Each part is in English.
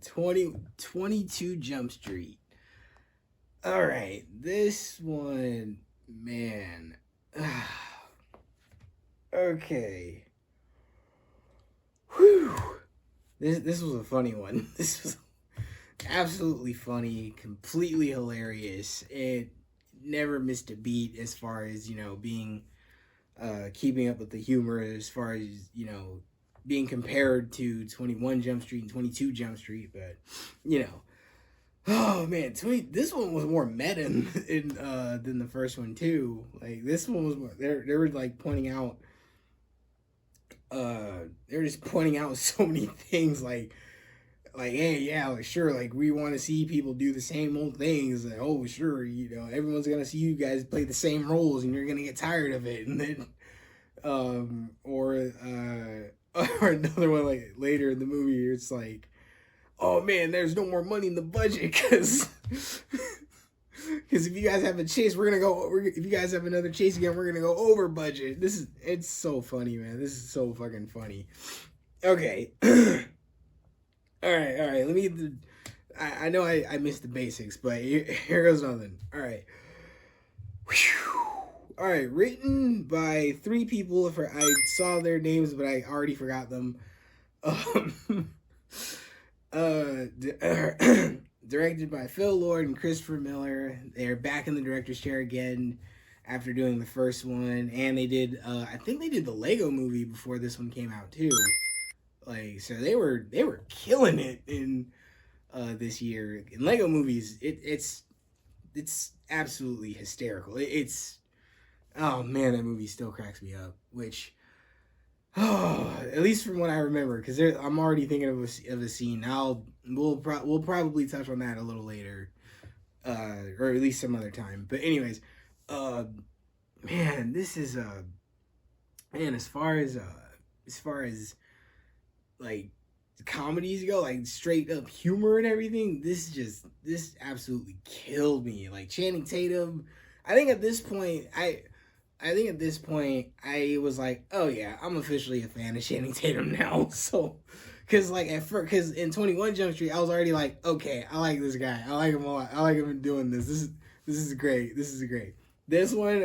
22 Jump Street. All right, this one, man. Okay. Whew. This was a funny one. This was absolutely funny, completely hilarious. It never missed a beat as far as, being keeping up with the humor, as far as, being compared to 21 Jump Street and 22 Jump Street, but oh man, this one was more meta than the first one too. Like this one was more, they were like pointing out they're just pointing out so many things like hey, yeah, like sure, like we want to see people do the same old things. Like, oh sure, everyone's gonna see you guys play the same roles and you're gonna get tired of it. And then or another one like later in the movie, it's like, oh man, there's no more money in the budget because if you guys have a chase, if you guys have another chase again, we're gonna go over budget. It's so funny, man. This is so fucking funny. Okay. All right. Let me get I know I missed the basics, but here goes nothing. All right. All right, written by 3 people. I saw their names, but I already forgot them. Directed by Phil Lord and Christopher Miller. They're back in the director's chair again after doing the first one, and they did. I think they did the Lego Movie before this one came out too. Like, so they were killing it in this year in Lego movies. It's absolutely hysterical. Oh man, that movie still cracks me up. Which, at least from what I remember, because I'm already thinking of a scene. We'll probably touch on that a little later, or at least some other time. But anyways, man, this is man, as far as like comedies go, like straight up humor and everything, this absolutely killed me. Like Channing Tatum, I think at this point I was like, oh yeah, I'm officially a fan of Channing Tatum now. So, because in 21 Jump Street, I was already like, okay, I like this guy. I like him a lot. I like him doing this. This is great. This is great. This one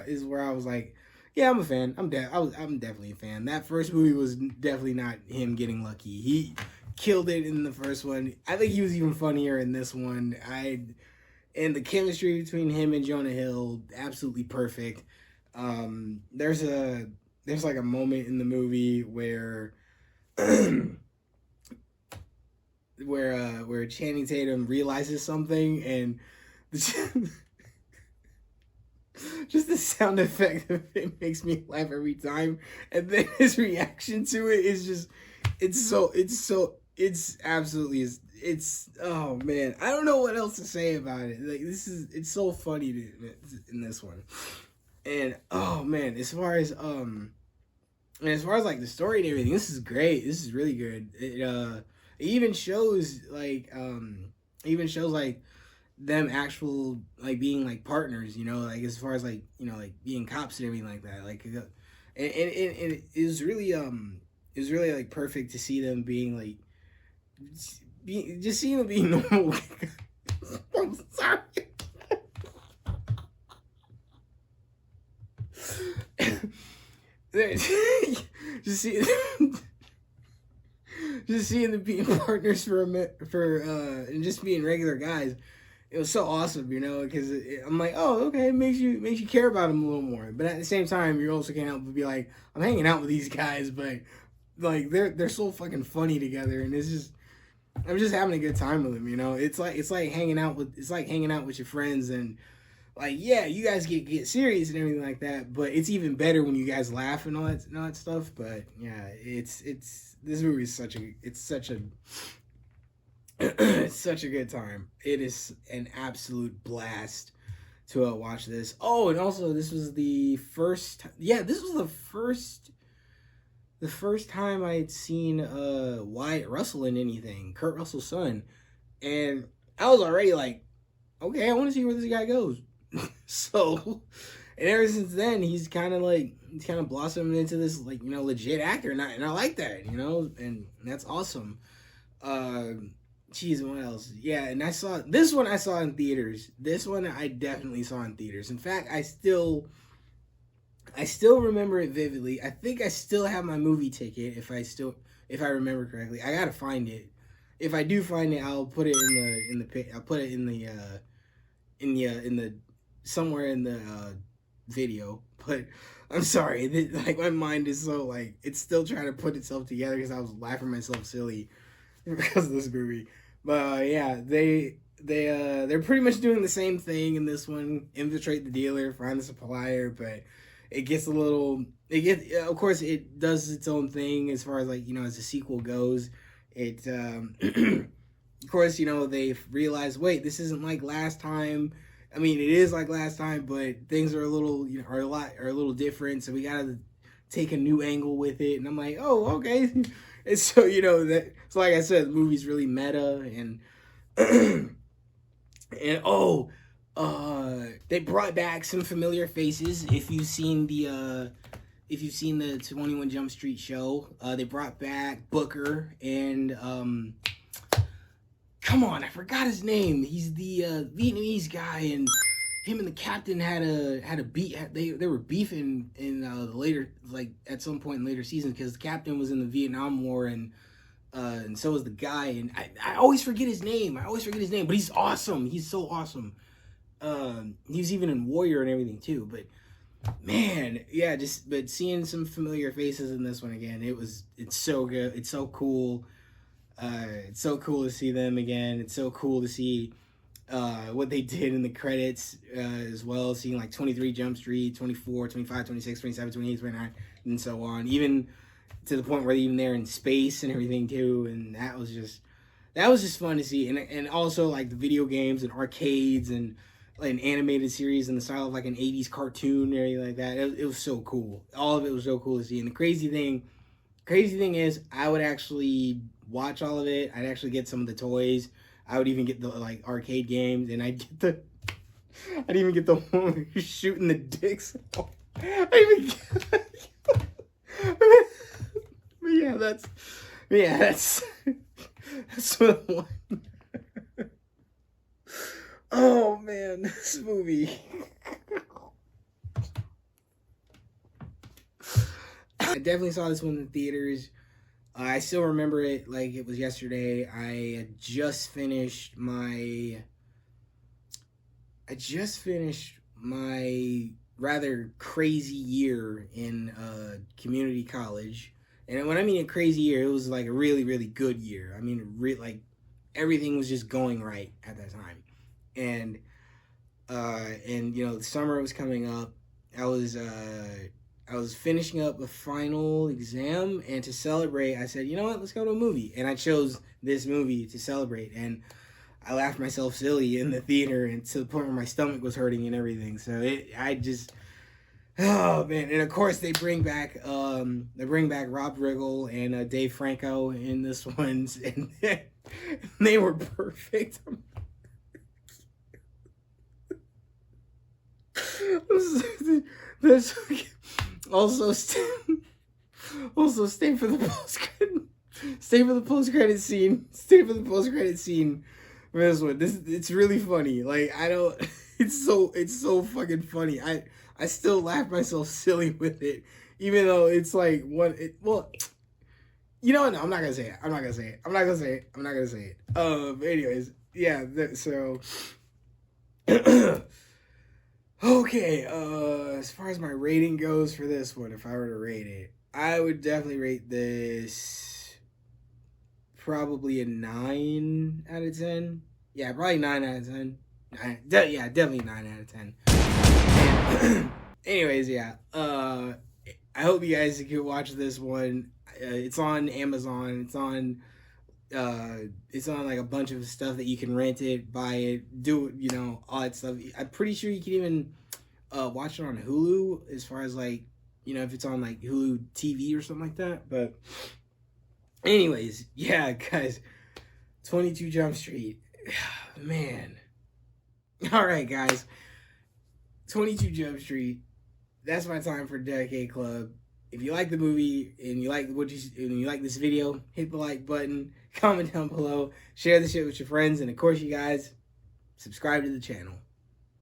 is where I was like, yeah, I'm a fan. I'm definitely a fan. That first movie was definitely not him getting lucky. He killed it in the first one. I think he was even funnier in this one. And the chemistry between him and Jonah Hill, absolutely perfect. There's like a moment in the movie where where Channing Tatum realizes something, and just the sound effect of it makes me laugh every time, and then his reaction to it is just it's oh man, I don't know what else to say about it. Like it's so funny in this one. And oh man, as far as like the story and everything, this is great. This is really good. It even shows like them actual like being like partners, like as far as like like being cops and everything like that. Like and it was really like perfect to see them being like just seeing them being normal. I'm sorry. just seeing them being partners and just being regular guys, it was so awesome, because I'm like, oh, okay, it makes you care about them a little more. But at the same time, you also can't help but be like, I'm hanging out with these guys, but like they're so fucking funny together, and I'm just having a good time with them, It's like hanging out with your friends, and like, yeah, you guys get serious and everything like that, but it's even better when you guys laugh and all that stuff. But yeah, it's this movie is such a it's such a good time. It is an absolute blast to watch this. Oh, and also this was the first time I had seen Wyatt Russell in anything, Kurt Russell's son, and I was already like, okay, I want to see where this guy goes. So, and ever since then, he's kind of blossomed into this like legit actor, and I like that, and that's awesome. Jeez, what else? Yeah, and I saw this one. I saw in theaters. This one I definitely saw in theaters. In fact, I still remember it vividly. I think I still have my movie ticket. If I remember correctly, I gotta find it. If I do find it, I'll put it I'll put it in the somewhere in the video. But I'm sorry, like my mind is so like it's still trying to put itself together because I was laughing myself silly because of this movie. But yeah, they're pretty much doing the same thing in this one. Infiltrate the dealer, find the supplier, but it gets a little. It gets, of course, it does its own thing as far as like as the sequel goes. It of course they've realized, wait, this isn't like last time. I mean, it is like last time, but things are a little are a little different. So we gotta take a new angle with it. And I'm like, oh, okay. And so that so like I said, the movie's really meta and and they brought back some familiar faces. If you've seen the 21 Jump Street show, they brought back Booker and come on, I forgot his name. He's the Vietnamese guy, and him and the captain had a beat. They were beefing in the later, like at some point in later seasons, because the captain was in the Vietnam War and so was the guy. And I always forget his name. But he's awesome. He's so awesome. He was even in Warrior and everything too. But man, yeah, but seeing some familiar faces in this one again, it's so good. It's so cool. It's so cool to see them again. It's so cool to see what they did in the credits as well, seeing like 23 Jump Street, 24, 25, 26, 27, 28, 29, and so on. Even to the point where even they're in space and everything too, and that was just fun to see. And also like the video games and arcades and like an animated series in the style of like an 80s cartoon or anything like that. It was so cool. All of it was so cool to see. And the crazy thing is I would actually watch all of it. I'd actually get some of the toys. I would even get the like arcade games, and I'd even get the one who's shooting the dicks. But that's the one. Oh man, this movie. I definitely saw this one in the theaters. I still remember it like it was yesterday. I had just finished my rather crazy year in community college. And when I mean a crazy year, it was like a really, really good year. I mean, like everything was just going right at that time. And the summer was coming up. I was finishing up a final exam, and to celebrate, I said, you know what, let's go to a movie. And I chose this movie to celebrate, and I laughed myself silly in the theater, and to the point where my stomach was hurting and everything. So oh man! And of course, they bring back Rob Riggle and Dave Franco in this one, and they were perfect. There's also stay for the post credit scene. Stay for the post credit scene for this one. It's really funny. Like it's so fucking funny. I still laugh myself silly with it, even though it's like well, you know what? No, I'm not gonna say it. But anyways, yeah. So. Okay, as far as my rating goes for this one, if I were to rate it, I would definitely rate this probably a 9 out of 10. Yeah, probably 9 out of 10. Yeah, definitely 9 out of 10. Anyways, yeah, I hope you guys can watch this one. It's on Amazon. It's on like a bunch of stuff that you can rent it, buy it, do all that stuff. I'm pretty sure you can even watch it on Hulu, as far as like if it's on like Hulu TV or something like that. But anyways, yeah, guys, 22 Jump Street, man. All right, guys, 22 Jump Street. That's my time for Decade Club. if you like the movie and you like and you like this video, hit the like button, comment down below, share the shit with your friends, and of course, you guys, subscribe to the channel.